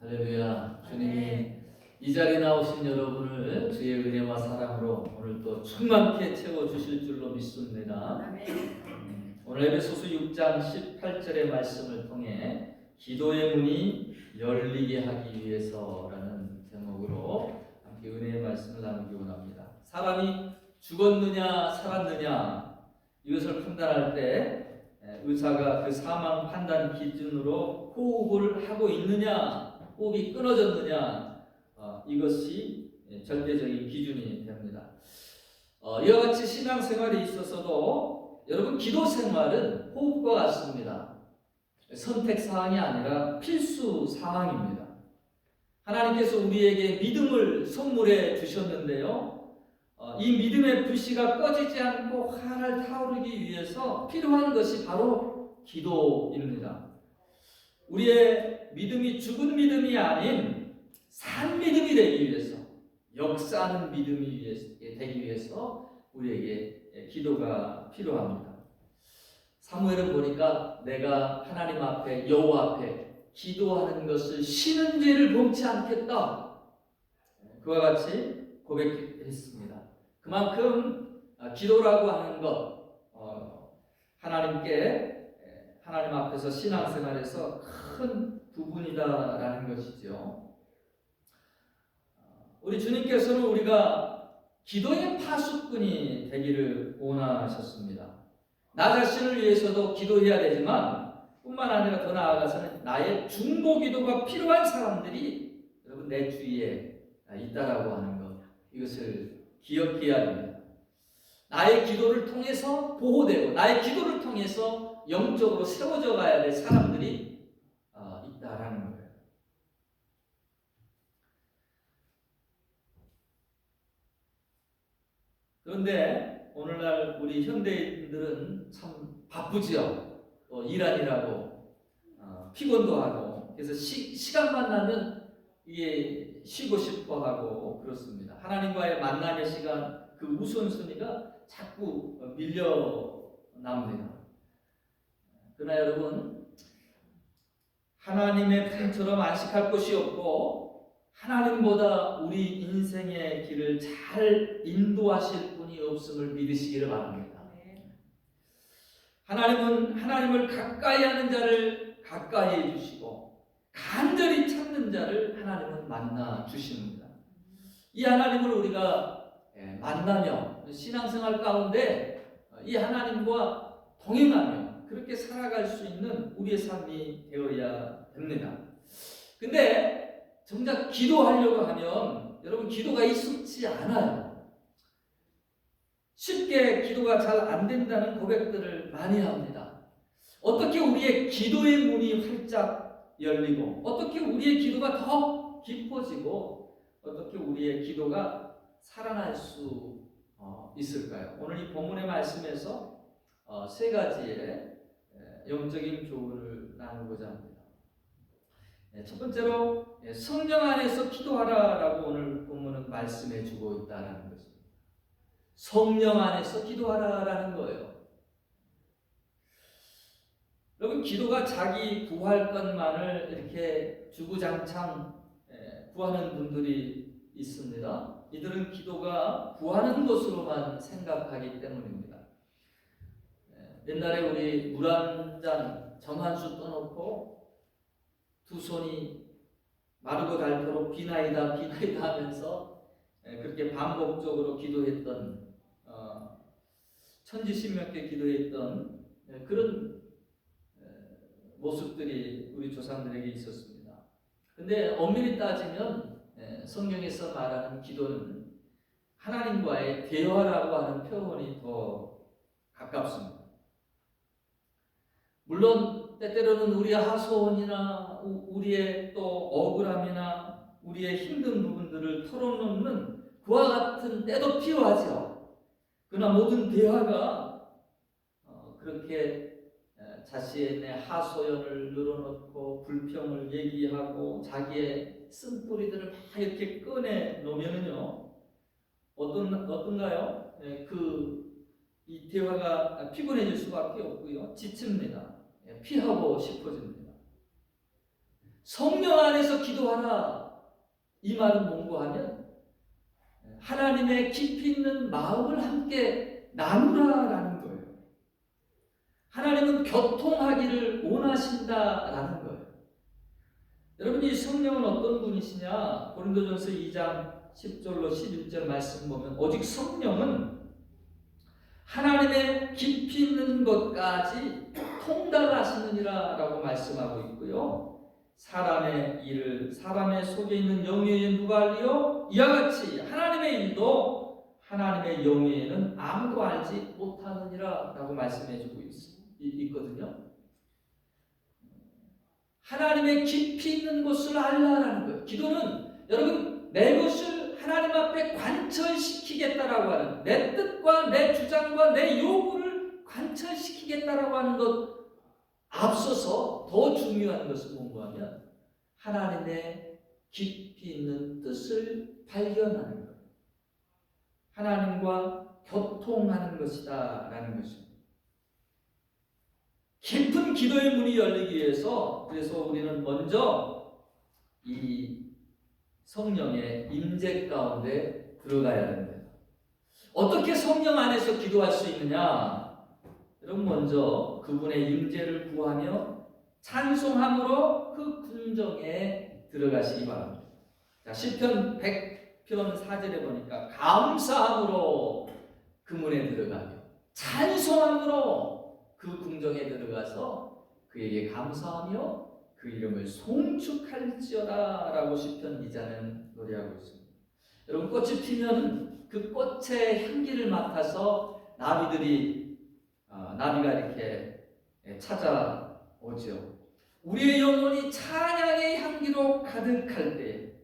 할렐루야. 주님이 이 자리에 나오신 여러분을 주의 은혜와 사랑으로 오늘 또 충만케 채워주실 줄로 믿습니다. 오늘 에베소서 6장 18절의 말씀을 통해 기도의 문이 열리게 하기 위해서라는 제목으로 함께 은혜의 말씀을 나누기 원합니다. 사람이 죽었느냐 살았느냐 이것을 판단할 때 의사가 그 사망 판단 기준으로 호흡을 하고 있느냐 호흡이 끊어졌느냐 이것이 절대적인 기준이 됩니다. 이와 같이 신앙생활에 있어서도 여러분 기도 생활은 호흡과 같습니다. 선택사항이 아니라 필수사항입니다. 하나님께서 우리에게 믿음을 선물해 주셨는데요. 이 믿음의 불씨가 꺼지지 않고 활활 타오르기 위해서 필요한 것이 바로 기도입니다. 우리의 믿음이 죽은 믿음이 아닌 산 믿음이 되기 위해서, 역사하는 믿음이 되기 위해서 우리에게 기도가 필요합니다. 사무엘은 보니까 내가 하나님 앞에 여호와 앞에 기도하는 것을 쉬는 죄를 범치 않겠다. 그와 같이 고백했습니다. 그만큼 기도라고 하는 것 하나님 앞에서 신앙생활에서 큰 부분이다라는 것이죠. 우리 주님께서는 우리가 기도의 파수꾼이 되기를 원하셨습니다. 나 자신을 위해서도 기도해야 되지만 뿐만 아니라 더 나아가서는 나의 중보 기도가 필요한 사람들이 여러분 내 주위에 있다라고 하는 것, 이것을 기억해야 됩니다. 나의 기도를 통해서 보호되고 나의 기도를 통해서 영적으로 세워져 가야 될 사람들이 있다라는 거예요. 그런데 오늘날 우리 현대인들은 참 바쁘지요. 또 일하느라고 피곤도 하고 그래서 시간만 나면 이게 쉬고 싶어 하고 그렇습니다. 하나님과의 만남의 시간 그 우선순위가 자꾸 밀려납니다. 그러나 여러분 하나님의 품처럼 안식할 곳이 없고 하나님보다 우리 인생의 길을 잘 인도하실 분이 없음을 믿으시기를 바랍니다. 하나님은 하나님을 가까이 하는 자를 가까이 해주시고 간절히 찾는 자를 하나님은 만나 주십니다. 이 하나님을 우리가 만나며 신앙생활 가운데 이 하나님과 동행하며 그렇게 살아갈 수 있는 우리의 삶이 되어야 됩니다. 근데 정작 기도하려고 하면 여러분 기도가 익숙지 않아요. 쉽게 기도가 잘 안 된다는 고백들을 많이 합니다. 어떻게 우리의 기도의 문이 활짝 열리고 어떻게 우리의 기도가 더 깊어지고 어떻게 우리의 기도가 살아날 수 있을까요? 오늘 이 본문의 말씀에서 세 가지의 영적인 교훈을 나누고자 합니다. 첫 번째로 성령 안에서 기도하라라고 오늘 본문은 말씀해 주고 있다는 것입니다. 성령 안에서 기도하라라는 거예요. 여러분 기도가 자기 구할 것만을 이렇게 주구장창 구하는 분들이 있습니다. 이들은 기도가 구하는 것으로만 생각하기 때문입니다. 옛날에 우리 물 한 잔 정 한 수 떠놓고 두 손이 마르고 닳도록 비나이다 비나이다 하면서 그렇게 반복적으로 기도했던 천지신명께 기도했던 그런 모습들이 우리 조상들에게 있었습니다. 근데 엄밀히 따지면 성경에서 말하는 기도는 하나님과의 대화라고 하는 표현이 더 가깝습니다. 물론 때때로는 우리의 하소원이나 우리의 또 억울함이나 우리의 힘든 부분들을 털어놓는 그와 같은 때도 필요하죠. 그러나 모든 대화가 그렇게 자신의 하소연을 늘어놓고 불평을 얘기하고 자기의 쓴뿌리들을 막 이렇게 꺼내 놓으면은요 어떤가요? 이 대화가 피곤해질 수밖에 없고요 지칩니다. 피하고 싶어집니다. 성령 안에서 기도하라. 이 말은 뭔가 하면 하나님의 깊이 있는 마음을 함께 나누라라는 거예요. 하나님은 교통하기를 원하신다라는 거예요. 여러분, 이 성령은 어떤 분이시냐? 고린도전서 2장 10절로 11절 말씀 보면 오직 성령은 하나님의 깊이 있는 것까지 통달하시느니라 라고 말씀하고 있고요. 사람의 일을 사람의 속에 있는 영예에 누가 알리요? 이와 같이 하나님의 일도 하나님의 영예에는 아무도 알지 못하느니라 라고 말씀해주고 있거든요. 하나님의 깊이 있는 곳을 알라라는 거예요. 기도는 여러분 내 것을 하나님 앞에 관철시키겠다라고 하는, 내 뜻과 내 주장과 내 요구를 관철시키겠다라고 하는 것 앞서서 더 중요한 것은 뭔가 하면 하나님의 깊이 있는 뜻을 발견하는 것, 하나님과 교통하는 것이다 라는 것입니다. 깊은 기도의 문이 열리기 위해서 그래서 우리는 먼저 이 성령의 임재 가운데 들어가야 됩니다. 어떻게 성령 안에서 기도할 수 있느냐? 여러분, 먼저 그분의 임재를 구하며 찬송함으로 그 궁정에 들어가시기 바랍니다. 자, 시편 100편 4절에 보니까 감사함으로 그 문에 들어가며 찬송함으로 그 궁정에 들어가서 그에게 감사하며 그 이름을 송축할지어다 라고 시편 기자는 노래하고 있습니다. 여러분, 꽃이 피면 그 꽃의 향기를 맡아서 나비가 이렇게 찾아오죠. 우리의 영혼이 찬양의 향기로 가득할 때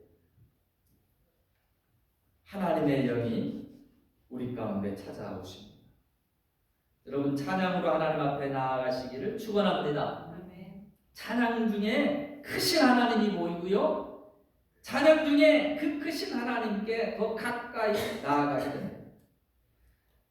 하나님의 영이 우리 가운데 찾아오십니다. 여러분, 찬양으로 하나님 앞에 나아가시기를 축원합니다. 찬양 중에 크신 하나님이 보이고요, 찬양 중에 그 크신 하나님께 더 가까이 나아가게 됩니다.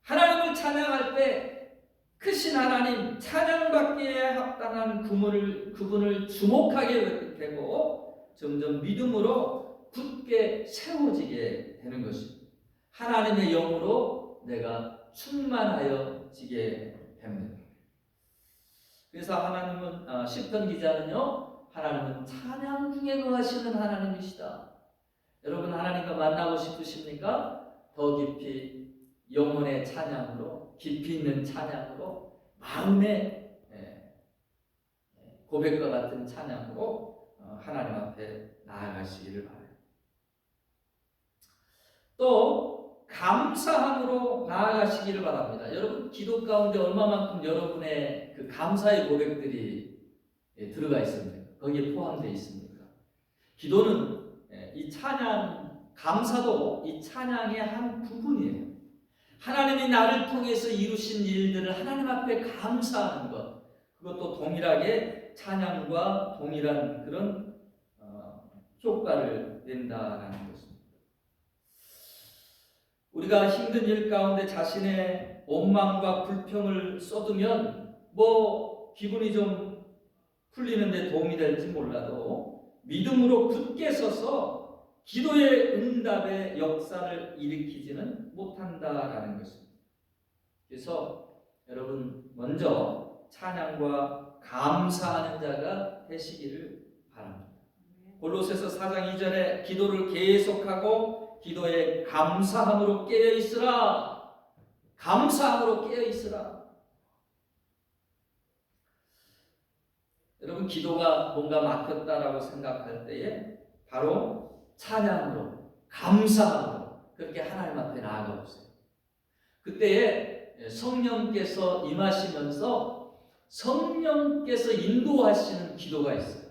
하나님을 찬양할 때 크신 하나님, 찬양받기에 합당한 그분을 주목하게 되고 점점 믿음으로 굳게 세워지게 되는 것입니다. 하나님의 영으로 내가 충만하여지게 됩니다. 그래서 하나님은 시편 기자는요, 하나님은 찬양 중에 거하시는 하나님이시다. 여러분, 하나님과 만나고 싶으십니까? 더 깊이 영혼의 찬양으로, 깊이 있는 찬양으로, 마음의 고백과 같은 찬양으로 하나님 앞에 나아가시기를 바라요. 또 감사함으로 나아가시기를 바랍니다. 여러분, 기도 가운데 얼마만큼 여러분의 그 감사의 고백들이 들어가 있습니까? 거기에 포함되어 있습니까? 기도는 이 찬양, 감사도 이 찬양의 한 부분이에요. 하나님이 나를 통해서 이루신 일들을 하나님 앞에 감사하는 것, 그것도 동일하게 찬양과 동일한 그런 효과를 낸다라는 것입니다. 우리가 힘든 일 가운데 자신의 원망과 불평을 쏟으면 기분이 좀 풀리는데 도움이 될지 몰라도 믿음으로 굳게 서서 기도의 응답의 역사를 일으키지는 못한다라는 것입니다. 그래서 여러분, 먼저 찬양과 감사하는 자가 되시기를 바랍니다. 골로새서 4장 2절에 기도를 계속하고 기도에 감사함으로 깨어 있으라. 감사함으로 깨어 있으라. 여러분, 기도가 뭔가 막혔다라고 생각할 때에 바로 찬양으로, 감사함으로 그렇게 하나님 앞에 나아가 보세요. 그때에 성령께서 임하시면서 성령께서 인도하시는 기도가 있어요.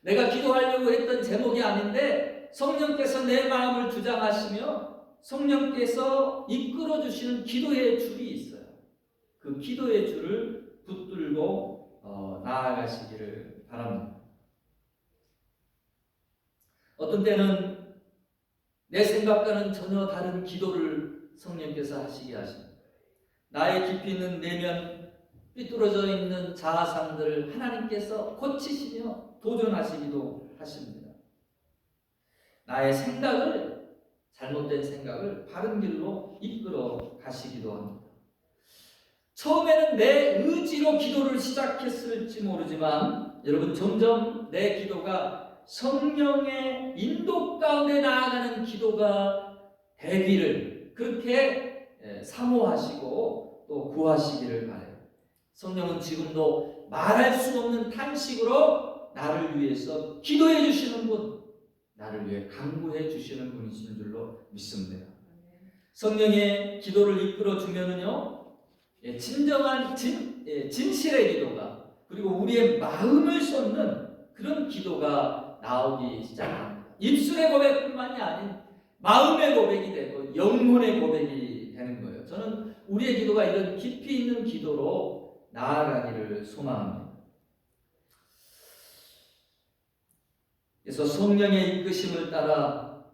내가 기도하려고 했던 제목이 아닌데 성령께서 내 마음을 주장하시며 성령께서 이끌어 주시는 기도의 줄이 있어요. 그 기도의 줄을 붙들고 나아가시기를 바랍니다. 어떤 때는 내 생각과는 전혀 다른 기도를 성령께서 하시게 하십니다. 나의 깊이 있는 내면 삐뚤어져 있는 자아상들을 하나님께서 고치시며 도전하시기도 하십니다. 나의 생각을, 잘못된 생각을 바른 길로 이끌어 가시기도 합니다. 처음에는 내 의지로 기도를 시작했을지 모르지만 여러분, 점점 내 기도가 성령의 인도 가운데 나아가는 기도가 되기를 그렇게 사모하시고 또 구하시기를 바라요. 성령은 지금도 말할 수 없는 탄식으로 나를 위해서 기도해 주시는 분, 나를 위해 간구해 주시는 분이신 줄로 믿습니다. 성령의 기도를 이끌어 주면은요, 진정한 진실의 기도가, 그리고 우리의 마음을 쏟는 그런 기도가 나오기 시작합니다. 입술의 고백뿐만이 아닌 마음의 고백이 되고 영혼의 고백이 되는 거예요. 저는 우리의 기도가 이런 깊이 있는 기도로 나아가기를 소망합니다. 그래서 성령의 이끄심을 따라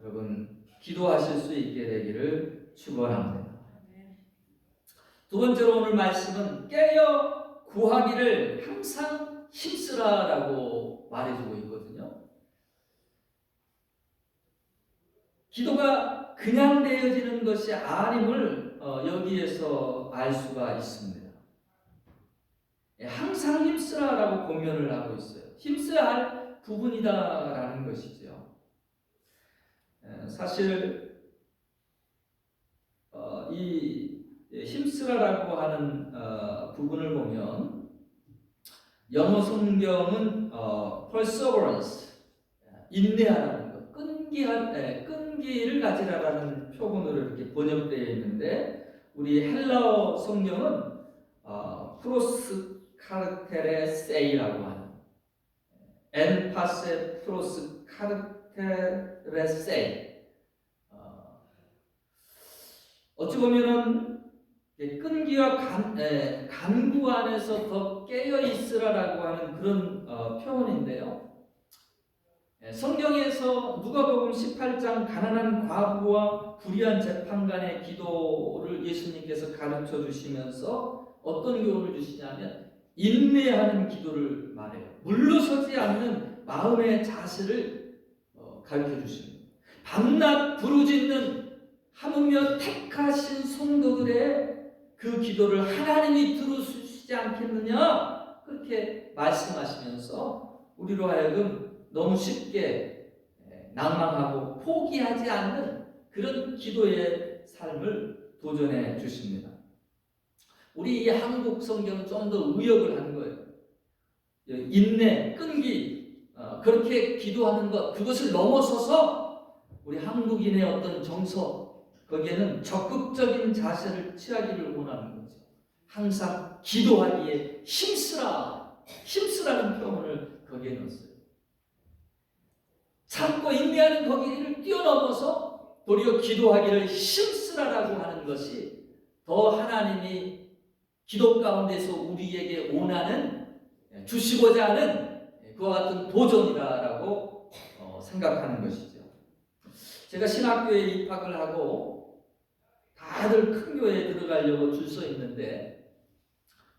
여러분 기도하실 수 있게 되기를 축원합니다. 두 번째로 오늘 말씀은 깨어 구하기를 항상 힘쓰라라고 말해주고 있거든요. 기도가 그냥 되어지는 것이 아님을 여기에서 알 수가 있습니다. 항상 힘쓰라라고 공면을 하고 있어요. 힘써야 할 부분이다라는 것이죠. 사실 이 힘쓰라라고 하는 부분을 보면 영어 성경은 perseverance, 인내하라는 것, 끈기를 가지라라는 표본으로 이렇게 번역되어 있는데 우리 헬라어 성경은 프로스카르테레세이라고 하는 엔파세 프로스카르테레세이, 어찌 보면은 끈기와 간구 안에서 더 깨어 있으라라고 하는 그런 표현인데요. 성경에서 누가복음 18장 가난한 과부와 불의한 재판관의 기도를 예수님께서 가르쳐 주시면서 어떤 교훈을 주시냐면 인내하는 기도를 말해요. 물러서지 않는 마음의 자세를 가르쳐 주십니다. 밤낮 부르짖는 하물며 택하신 성도들의 그 기도를 하나님이 들어주시지 않겠느냐, 그렇게 말씀하시면서 우리로 하여금 너무 쉽게 낭망하고 포기하지 않는 그런 기도의 삶을 도전해 주십니다. 우리 이 한국 성경은 좀 더 의역을 한 거예요. 인내, 끈기, 그렇게 기도하는 것, 그것을 넘어서서 우리 한국인의 어떤 정서, 거기에는 적극적인 자세를 취하기를 원하는 거죠. 항상 기도하기에 힘쓰라는 표현을 거기에 넣었어요. 참고 인내하는 거기를 뛰어넘어서 도리어 기도하기를 힘쓰라라고 하는 것이 더 하나님이 기도 가운데서 우리에게 원하는, 주시고자 하는 그와 같은 도전이라고 생각하는 것이죠. 제가 신학교에 입학을 하고 다들 큰 교회에 들어가려고 줄 서 있는데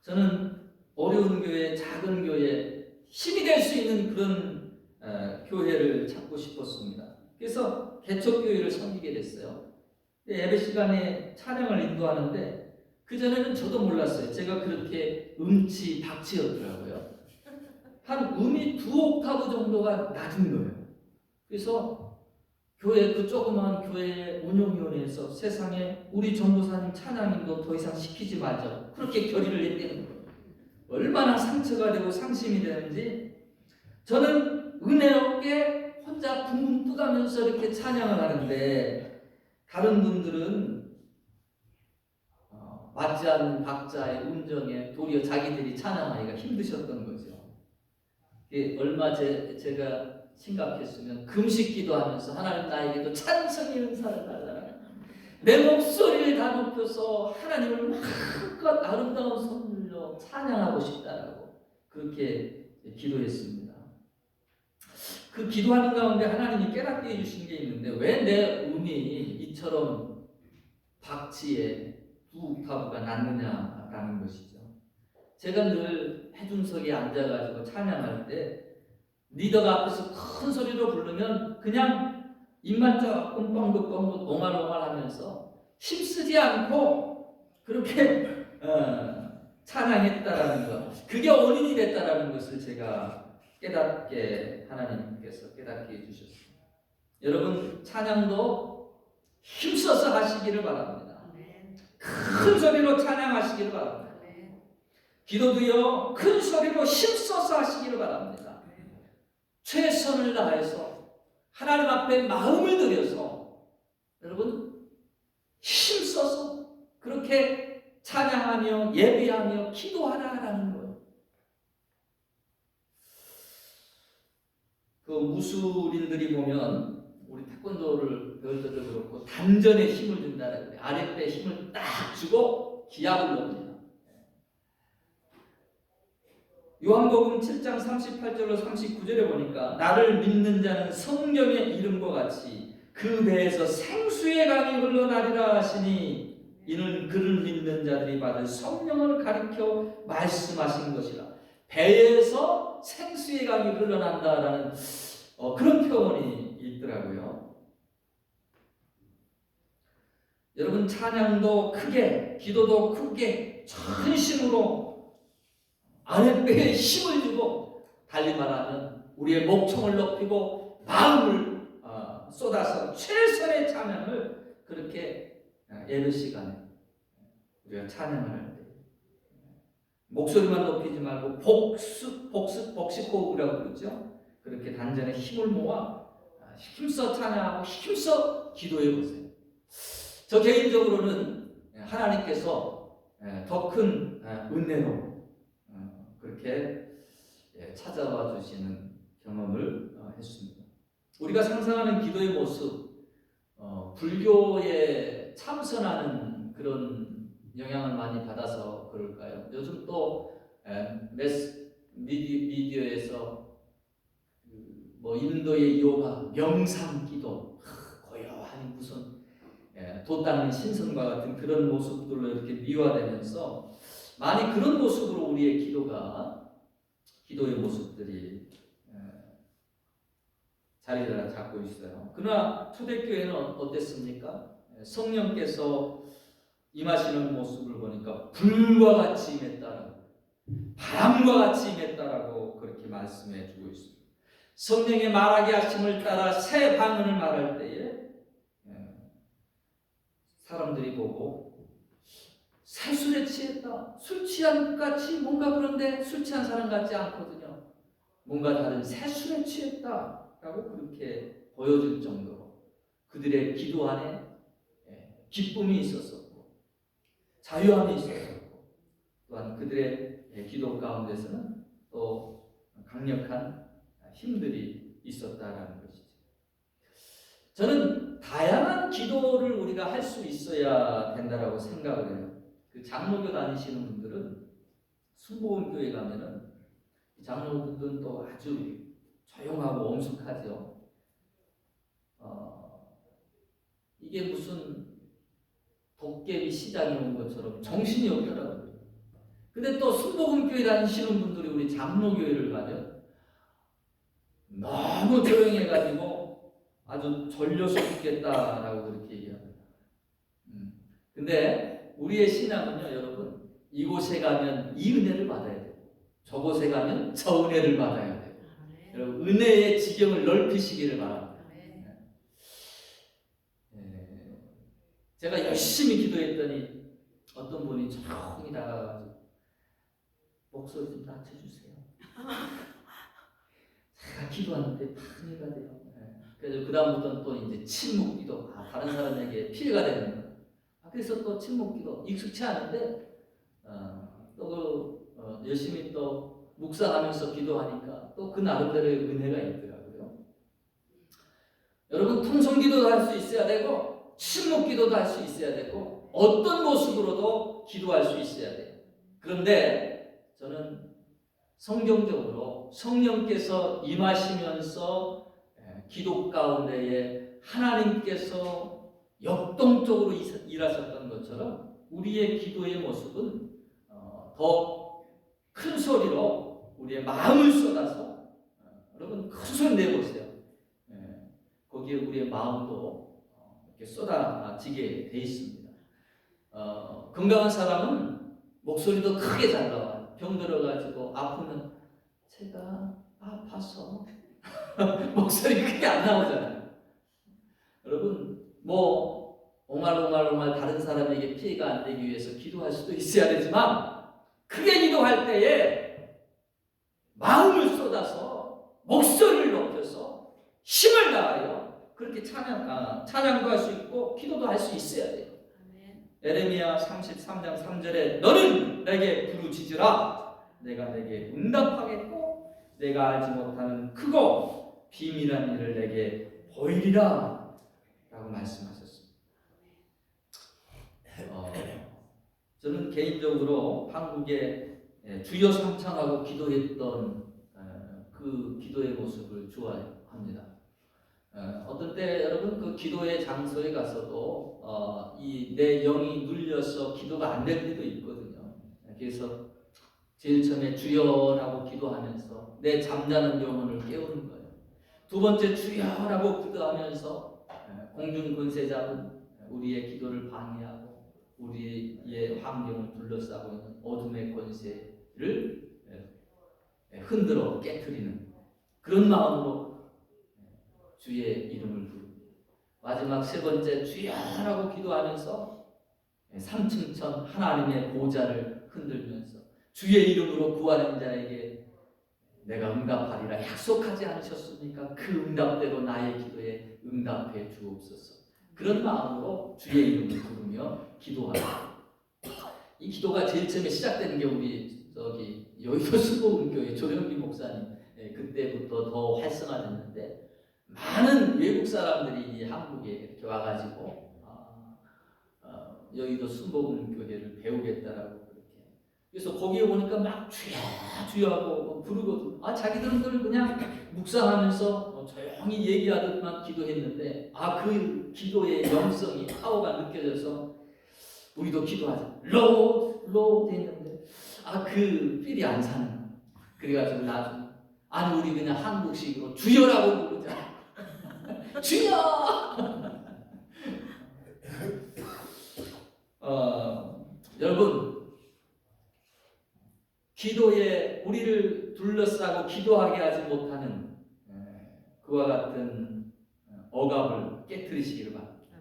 저는 어려운 교회, 작은 교회, 힘이 될 수 있는 그런 교회를 찾고 싶었습니다. 그래서 개척교회를 섬기게 됐어요. 예배 시간에 찬양을 인도하는데 그전에는 저도 몰랐어요. 제가 그렇게 박치였더라고요. 한 음이 2옥타브 정도가 낮은 거예요. 그래서 교회, 그 조그마한 교회 운영위원회에서 세상에 우리 전도사님 찬양인도 더 이상 시키지 말자, 그렇게 결의를 했다는 거예요. 얼마나 상처가 되고 상심이 되는지. 저는 은혜 없게 혼자 붕붕 뜨가면서 이렇게 찬양을 하는데 다른 분들은 맞지 않는 박자의 음정에 도리어 자기들이 찬양하기가 힘드셨던 거죠. 얼마 제가 심각했으면 금식 기도하면서 하나님 나에게도 찬송의 은사를 달라라, 내 목소리를 다 높여서 하나님을 마음껏 아름다운 선물로 찬양하고 싶다라고 그렇게 기도했습니다. 그 기도하는 가운데 하나님이 깨닫게 해주신 게 있는데 왜 내 음이 이처럼 박치에 2옥타브가 낮느냐 있다라는 것이죠. 제가 늘 해중석에 앉아가지고 찬양할 때 리더가 앞에서 큰 소리로 부르면 그냥 입만 조금 뻥긋뻥긋 옹알옹알하면서 힘쓰지 않고 그렇게 찬양했다라는 것, 그게 원인이 됐다라는 것을 제가 깨닫게, 하나님께서 깨닫게 해주셨습니다. 여러분, 찬양도 힘써서 하시기를 바랍니다. 큰 소리로 찬양하시기를 바랍니다. 기도도요, 큰 소리로 힘써서 하시기를 바랍니다. 최선을 다해서 하나님 앞에 마음을 들여서 여러분 힘써서 그렇게 찬양하며 예배하며 기도하라라는 거예요. 그 무술인들이 보면 우리 태권도를 배울 때도 그렇고 단전에 힘을 준다는 거예요. 아랫배에 힘을 딱 주고 기압을 넣습니다. 요한복음 7장 38절로 39절에 보니까 나를 믿는 자는 성경의 이름과 같이 그 배에서 생수의 강이 흘러나리라 하시니 이는 그를 믿는 자들이 받을 성령을 가리켜 말씀하신 것이라. 배에서 생수의 강이 흘러난다라는 그런 표현이 있더라고요. 여러분, 찬양도 크게, 기도도 크게, 전심으로 아랫배에 힘을 주고, 달리 말하면 우리의 목청을 높이고 마음을 쏟아서 최선의 찬양을 그렇게 예배 시간에 우리가 찬양을 할 때 목소리만 높이지 말고 복식호흡이라고 그러죠. 그렇게 단전에 힘을 모아 힘써 찬양하고 힘써 기도해 보세요. 저 개인적으로는 하나님께서 더 큰 은혜로 그렇게 찾아와 주시는 경험을 했습니다. 우리가 상상하는 기도의 모습, 불교에 참선하는 그런 영향을 많이 받아서 그럴까요? 요즘 또 매스 미디어에서 뭐 인도의 요가, 명상 기도, 고요한 무슨 돛 닦는 신선과 같은 그런 모습들로 이렇게 미화되면서 많이 그런 모습으로 우리의 기도의 모습들이 자리를 잡고 있어요. 그러나 초대교회는 어땠습니까? 성령께서 임하시는 모습을 보니까 불과 같이 임했다라고, 바람과 같이 임했다라고 그렇게 말씀해 주고 있습니다. 성령의 말하게 하심을 따라 새 방언을 말할 때에 사람들이 보고 살술에 취했다, 술 취한 것 같이 뭔가, 그런데 술 취한 사람 같지 않거든요. 뭔가 다른 새술에 취했다라고 그렇게 보여줄 정도로 그들의 기도 안에 기쁨이 있었었고 자유함이 있었었고, 또한 그들의 기도 가운데서는 또 강력한 힘들이 있었다라는 것이죠. 저는 다양한 기도를 우리가 할 수 있어야 된다라고 생각을 해요. 그 장로교 다니시는 분들은 순복음교회 가면은 장로분들은 또 아주 조용하고 엄숙하죠. 이게 무슨 도깨비 시장에 온 것처럼 정신이 없더라고요. 근데 또 순복음교회 다니시는 분들이 우리 장로교회를 가면 너무 조용해가지고 아주 졸려서 죽겠다라고 그렇게 얘기합니다. 근데 우리의 신앙은요, 여러분, 이곳에 가면 이 은혜를 받아야 되고 저곳에 가면 저 은혜를 받아야 되고, 여러분, 은혜의 지경을 넓히시기를 바랍니다. 제가 열심히 기도했더니 어떤 분이 조용히 나가가지고 목소리 좀 낮춰주세요. 제가 기도하는데 방해가 돼요. 그래서 그 다음부터는 또 이제 침묵기도, 다른 사람에게 피해가 되는 거예요. 그래서 또 침묵기도 익숙치 않은데 또 열심히 또 묵상하면서 기도하니까 또 그 나름대로의 은혜가 있더라고요. 여러분, 통성기도도 할 수 있어야 되고 침묵기도도 할 수 있어야 되고 어떤 모습으로도 기도할 수 있어야 돼요. 그런데 저는 성경적으로 성령께서 임하시면서 기도 가운데에 하나님께서 역동적으로 일하셨던 것처럼 우리의 기도의 모습은 더 큰 소리로 우리의 마음을 쏟아서 여러분 큰 소리 내보세요. 거기에 우리의 마음도 이렇게 쏟아지게 돼 있습니다. 건강한 사람은 목소리도 크게 잘 나와요. 병 들어가지고 아프면 제가 아파서 목소리 크게 안 나오잖아요. 여러분 옹알옹알 다른 사람에게 피해가 안 되기 위해서 기도할 수도 있어야 되지만 크게 기도할 때에 마음을 쏟아서 목소리를 높여서 힘을 다하여 그렇게 찬양도 할 수 있고 기도도 할 수 있어야 돼요. 에레미야 33장 3절에 너는 내게 부르짖으라 내가 내게 응답하겠고 내가 알지 못하는 크고 비밀한 일을 내게 보이리라 라고 말씀하셨습니다. 저는 개인적으로 한국에 주여 삼창하고 기도했던 그 기도의 모습을 좋아합니다. 어떤 때 여러분 그 기도의 장소에 가서도 이 내 영이 눌려서 기도가 안 될 때도 있거든요. 그래서 제일 처음에 주여라고 기도하면서 내 잠자는 영혼을 깨우는 거예요. 두 번째 주여라고 기도하면서 공중 권세 잡은 우리의 기도를 방해하고 우리의 환경을 둘러싸고 있는 어둠의 권세를 흔들어 깨트리는 그런 마음으로 주의 이름을 부릅니다. 마지막 세 번째 주여라고 기도하면서 삼층천 하나님의 보좌를 흔들면서 주의 이름으로 구하는 자에게 내가 응답하리라 약속하지 않으셨습니까? 그 응답대로 나의 기도에 응답해 주옵소서. 그런 마음으로 주의 이름을 부르며 기도합니다. 이 기도가 제일 처음에 시작되는 게 우리 여의도 순복음교회 조영기 목사님 그때부터 더 활성화됐는데 많은 외국 사람들이 한국에 이렇게 와가지고 여의도 순복음교회를 배우겠다라고 그렇게. 그래서 거기에 보니까 막 주여 주여 하고 부르거든. 자기들은 그냥 묵상하면서 조용히 얘기하듯만 기도했는데 그 기도의 영성이 파워가 느껴져서 우리도 기도하자. 로드 했는데 그 필이 안 사는 거야. 그래가지고 나중에 우리 그냥 한국식으로 주여라고 부르자. 주여! 여러분 기도에 우리를 둘러싸고 기도하게 하지 못하는 그와 같은 억압을 깨트리시기를 바랍니다.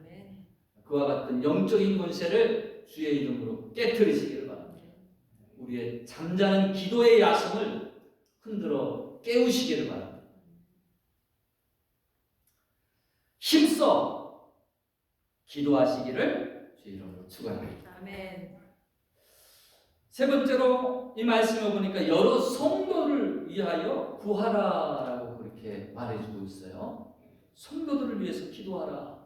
그와 같은 영적인 권세를 주의 이름으로 깨트리시기를 바랍니다. 우리의 잠자는 기도의 야성을 흔들어 깨우시기를 바랍니다. 힘써 기도하시기를 주의 이름으로 축원합니다. 아멘. 세 번째로 이 말씀을 보니까 여러 성도를 위하여 구하라라고 그렇게 말해주고 있어요. 성도들을 위해서 기도하라.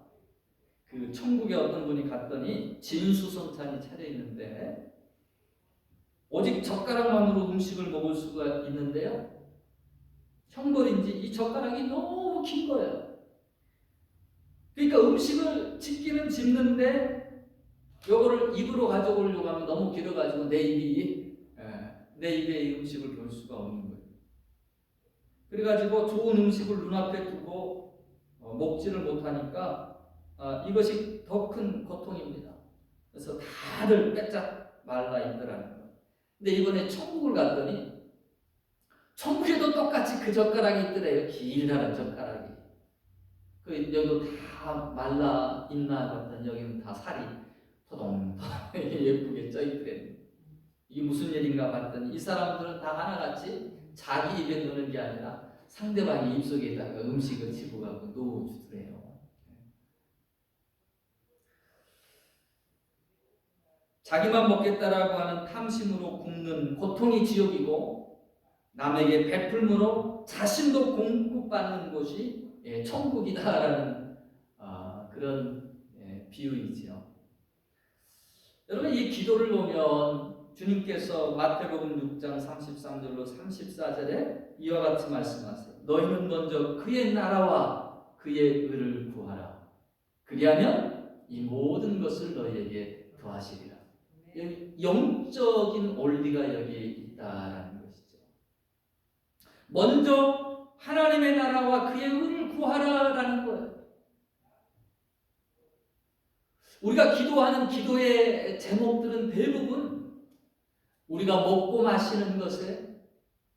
그 천국에 어떤 분이 갔더니 진수성찬이 차려 있는데 오직 젓가락만으로 음식을 먹을 수가 있는데요. 형벌인지 이 젓가락이 너무 긴 거예요. 그러니까 음식을 집기는 집는데 요거를 입으로 가져오려고 하면 너무 길어가지고 내 입에 이 음식을 볼 수가 없는 거예요. 그래가지고 좋은 음식을 눈앞에 두고 먹지를 못하니까 이것이 더 큰 고통입니다. 그래서 다들 빼짝 말라 있더라는 거예요. 근데 이번에 천국을 갔더니 천국에도 똑같이 그 젓가락이 있더래요. 길다란 젓가락이. 여기도 다 말라 있나 봤더니 여기는 다 살이 토동토동 예쁘게 쪄 있더래요. 이게 무슨 일인가 봤더니 이 사람들은 다 하나같이 자기 입에 넣는 게 아니라 상대방의 입속에다가 음식을 집어가고 넣어주더래요. 자기만 먹겠다라고 하는 탐심으로 굶는 고통이 지옥이고 남에게 베풀므로 자신도 공급받는 곳이 천국이다라는 그런 비유이지요. 여러분 이 기도를 보면 주님께서 마태복음 6장 33절로 34절에 이와 같이 말씀하세요. 너희는 먼저 그의 나라와 그의 의를 구하라. 그리하면 이 모든 것을 너희에게 더하시리라. 영적인 원리가 여기에 있다라는 것이죠. 먼저 하나님의 나라와 그의 의를 구하라라는 거예요. 우리가 기도하는 기도의 제목들은 대부분 우리가 먹고 마시는 것에,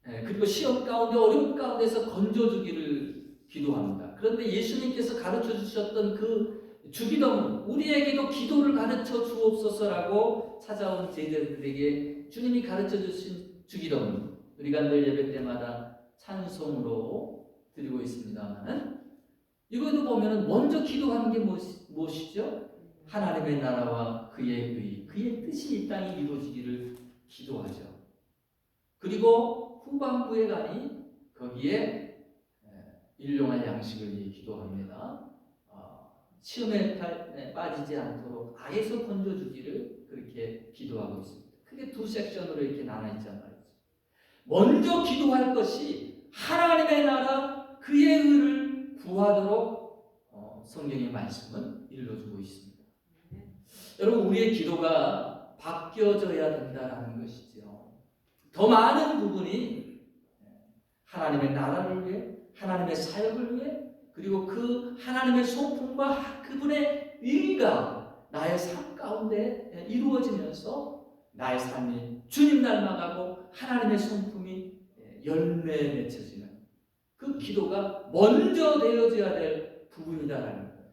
그리고 시험 가운데 어려움 가운데서 건져주기를 기도합니다. 그런데 예수님께서 가르쳐 주셨던 그 주기도문, 우리에게도 기도를 가르쳐 주옵소서라고 찾아온 제자들에게 주님이 가르쳐 주신 주기도문, 우리가 늘 예배 때마다 찬송으로 드리고 있습니다만, 이것도 보면 먼저 기도하는 게 무엇이죠? 하나님의 나라와 그의 의, 그의 뜻이 이 땅에 이루어지기를 기도하죠. 그리고 후반부에 가니 거기에 일용할 양식을 위해 기도합니다. 시험에 빠지지 않도록 악에서 건져주기를 그렇게 기도하고 있습니다. 크게 두 섹션으로 이렇게 나눠 있단 말이죠. 먼저 기도할 것이 하나님의 나라 그의 의를 구하도록 성경의 말씀은 일러주고 있습니다. 여러분, 우리의 기도가 바뀌어져야 된다는 것이죠. 더 많은 부분이 하나님의 나라를 위해, 하나님의 사역을 위해, 그리고 그 하나님의 소품과 그분의 의가 나의 삶 가운데 이루어지면서 나의 삶이 주님 닮아가고 하나님의 성품이 열매 맺혀지는 그 기도가 먼저 되어져야 될 부분이다라는 거예요.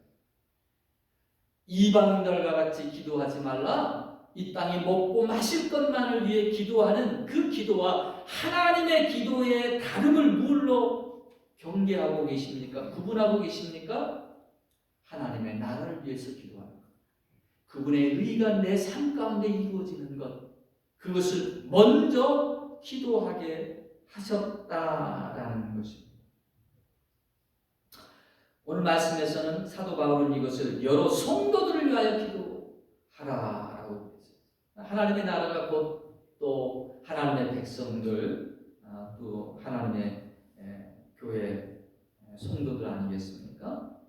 이방인들과 같이 기도하지 말라. 이 땅에 먹고 마실 것만을 위해 기도하는 그 기도와 하나님의 기도의 다름을 무엇로 경계하고 계십니까? 구분하고 계십니까? 하나님의 나라를 위해서 기도하는 것, 그분의 의가 내 삶 가운데 이루어지는 것, 그것을 먼저 기도하게 하셨다라는 것입니다. 오늘 말씀에서는 사도 바울은 이것을 여러 성도들을 위하여 기도하라라고 했어요. 하나님의 나라가 곧 또 하나님의 백성들, 또 하나님의 교회 성도들 아니겠습니까?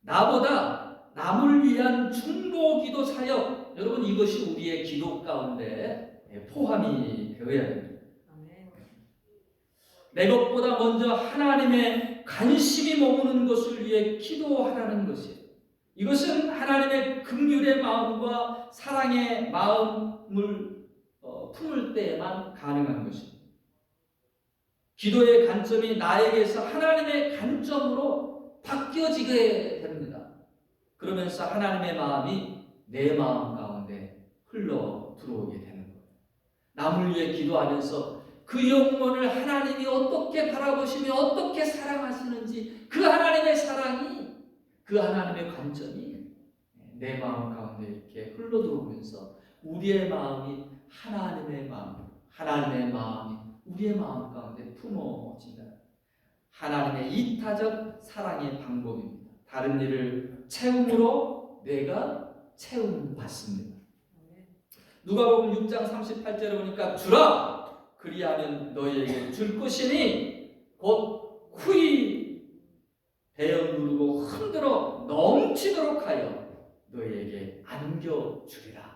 나보다 남을 위한 중보기도 사역, 여러분 이것이 우리의 기도 가운데 포함이 되어야 됩니다. 내 것보다 먼저 하나님의 관심이 머무는 것을 위해 기도하라는 것이에요. 이것은 하나님의 긍휼의 마음과 사랑의 마음을 품을 때에만 가능한 것입니다. 기도의 관점이 나에게서 하나님의 관점으로 바뀌어지게 됩니다. 그러면서 하나님의 마음이 내 마음 가운데 흘러 들어오게 되는 거예요. 남을 위해 기도하면서 그 영혼을 하나님이 어떻게 바라보시며 어떻게 사랑하시는지 그 하나님의 사랑이, 그 하나님의 관점이 내 마음 가운데 이렇게 흘러 들어오면서 우리의 마음이 하나님의 마음, 하나님의 마음이 우리의 마음 가운데 품어진다. 하나님의 이타적 사랑의 방법입니다. 다른 일을 채움으로 내가 채움 받습니다. 누가복음 6장 38절에 보니까 주라 그리하면 너희에게 줄 것이니 곧 후히 배어 누르고 흔들어 넘치도록 하여 너희에게 안겨주리라.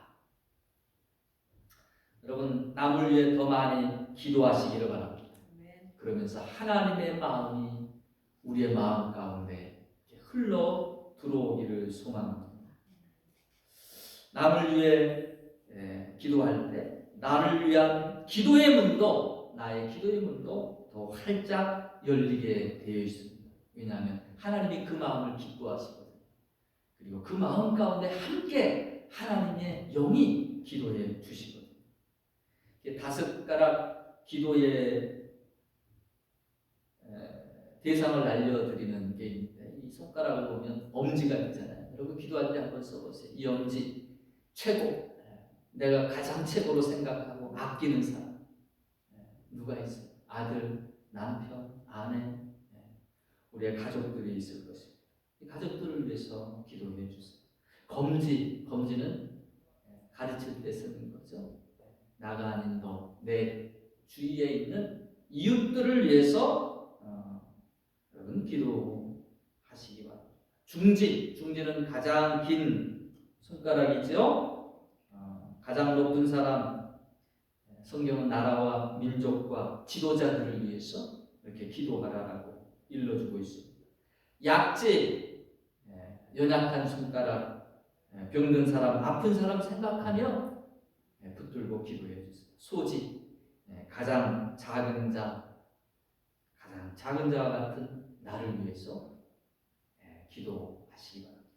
여러분, 남을 위해 더 많이 기도하시기를 바랍니다. 그러면서 하나님의 마음이 우리의 마음 가운데 흘러 들어오기를 소망합니다. 남을 위해 기도할 때 나를 위한 기도의 문도, 나의 기도의 문도 더 활짝 열리게 되어 있습니다. 왜냐하면 하나님이 그 마음을 기뻐하시거든요. 그리고 그 마음 가운데 함께 하나님의 영이 기도해 주시거든요. 다섯 가락 기도의 대상을 알려드리는 게 있는데, 이 손가락을 보면 엄지가 있잖아요. 여러분 기도할 때 한번 써보세요. 이 엄지 최고, 내가 가장 최고로 생각하고 아끼는 사람 누가 있어요? 아들, 남편, 아내, 우리의 가족들이 있을 것입니다. 이 가족들을 위해서 기도해 주세요. 검지는 가르칠 때 쓰는 거죠. 나가 아닌 너, 내 주위에 있는 이웃들을 위해서 여러분 기도하시기 바랍니다. 중지는 가장 긴 손가락이죠. 가장 높은 사람, 성경은 나라와 민족과 지도자들을 위해서 이렇게 기도하라라고 일러주고 있습니다. 약지, 연약한 손가락, 병든 사람, 아픈 사람 생각하며 붙들고 기도해 주세요. 소지, 가장 작은 자와 같은 나를 위해서 기도하시기 바랍니다.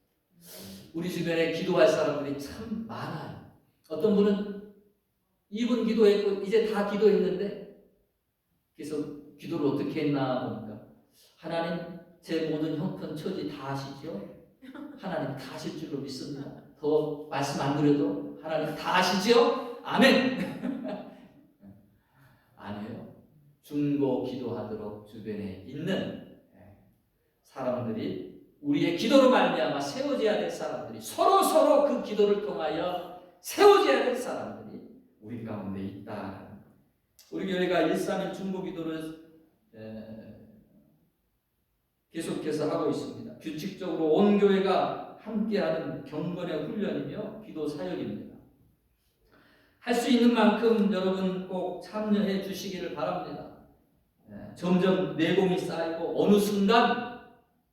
우리 주변에 기도할 사람들이 참 많아요. 어떤 분은 2분 기도했고 이제 다 기도했는데, 그래서 기도를 어떻게 했나 보니까 하나님 제 모든 형편 처지 다 아시죠? 하나님 다 아실 줄로 믿습니다. 더 말씀 안 드려도 하나님 다 아시죠? 아멘. 아니에요. 중보 기도하도록 주변에 있는 사람들이, 우리의 기도로 말미암아 세워져야 될 사람들이, 서로 그 기도를 통하여 세워져야 될 사람들이 우리 가운데 있다. 우리 교회가 131 중보 기도를 계속해서 하고 있습니다. 규칙적으로 온 교회가 함께하는 경건의 훈련이며 기도 사역입니다. 할 수 있는 만큼 여러분 꼭 참여해 주시기를 바랍니다. 점점 내공이 쌓이고 어느 순간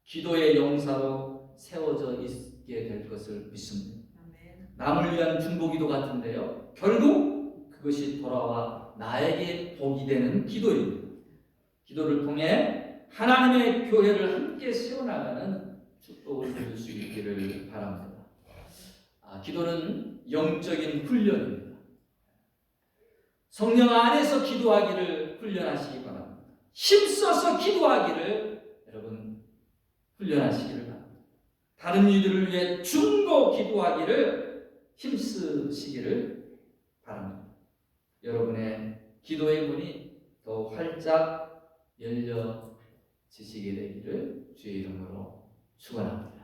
기도의 용사로 세워져 있게 될 것을 믿습니다. 남을 위한 중보기도 같은데요, 결국 그것이 돌아와 나에게 복이 되는 기도입니다. 기도를 통해 하나님의 교회를 함께 세워나가는 축복을 누릴 수 있기를 바랍니다. 기도는 영적인 훈련입니다. 성령 안에서 기도하기를 훈련하시기 바랍니다. 힘써서 기도하기를 여러분 훈련하시기를 바랍니다. 다른 이들을 위해 중보 기도하기를 힘쓰시기를 바랍니다. 여러분의 기도의 문이 더 활짝 열려지시게 되기를 주의 이름으로 축원합니다.